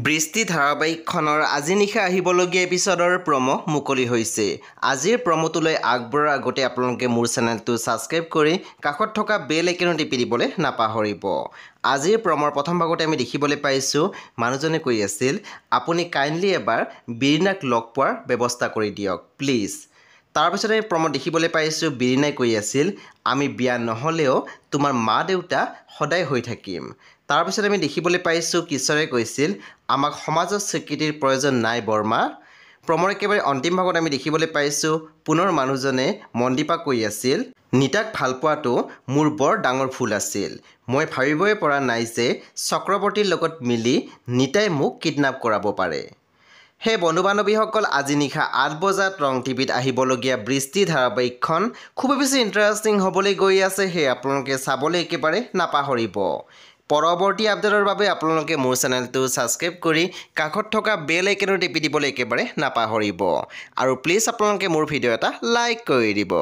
বৃষ্টি ধাৰাবাহিকখনৰ আজি নিশা আহিবলগীয়া এপিছডৰ প্ৰমো মুকলি হৈছে। আজিৰ প্ৰমোটোলৈ আগবঢ়াৰ আগতে আপোনালোকে মোৰ চেনেলটো ছাবস্ক্ৰাইব কৰি কাষত থকা বেল আইকনটো টিপি দিবলৈ নাপাহৰিব। আজিৰ প্ৰমৰ প্ৰথম ভাগতে আমি দেখিবলৈ পাইছোঁ মানুহজনে কৈ আছিল, আপুনি কাইণ্ডলি এবাৰ বিৰিনাক লগ পোৱাৰ ব্যৱস্থা কৰি দিয়ক প্লিজ। তাৰপিছতে আমি প্ৰমত দেখিবলৈ পাইছোঁ বিৰিনাই কৈ আছিল, আমি বিয়া নহ'লেও তোমাৰ মা দেউতা সদায় হৈ থাকিম। তাৰপিছত আমি দেখিবলৈ পাইছোঁ কিশোৰে কৈছিল, আমাক সমাজৰ স্বীকৃতিৰ প্ৰয়োজন নাই বৰ্মা। প্ৰমৰ একেবাৰে অন্তিম ভাগত আমি দেখিবলৈ পাইছোঁ পুনৰ মানুহজনে মনদীপা কৈ আছিল, নিতাক ভাল পোৱাটো মোৰ বৰ ডাঙৰ ভুল আছিল। মই ভাবিবই পৰা নাই যে চক্ৰৱৰ্তীৰ লগত মিলি নিতাই মোক কিডনেপ কৰাব পাৰে। সেই বন্ধু বান্ধৱীসকল আজি নিশা ৮ বজাত ৰং টিভিত আহিবলগীয়া বৃষ্টি ধাৰাবাহিকখন খুবেই বেছি ইণ্টাৰেষ্টিং হ'বলৈ গৈ আছে। সেয়ে আপোনালোকে চাবলৈ একেবাৰে নাপাহৰিব। পৰৱৰ্তী আপডেটৰ বাবে আপোনালোকে মোৰ চেনেলটো ছাবস্ক্ৰাইব কৰি কাষত থকা বেল আইকনটো টিপি দিবলৈ একেবাৰে নাপাহৰিব। আৰু প্লিজ আপোনালোকে মোৰ ভিডিঅ' এটা লাইক কৰি দিব।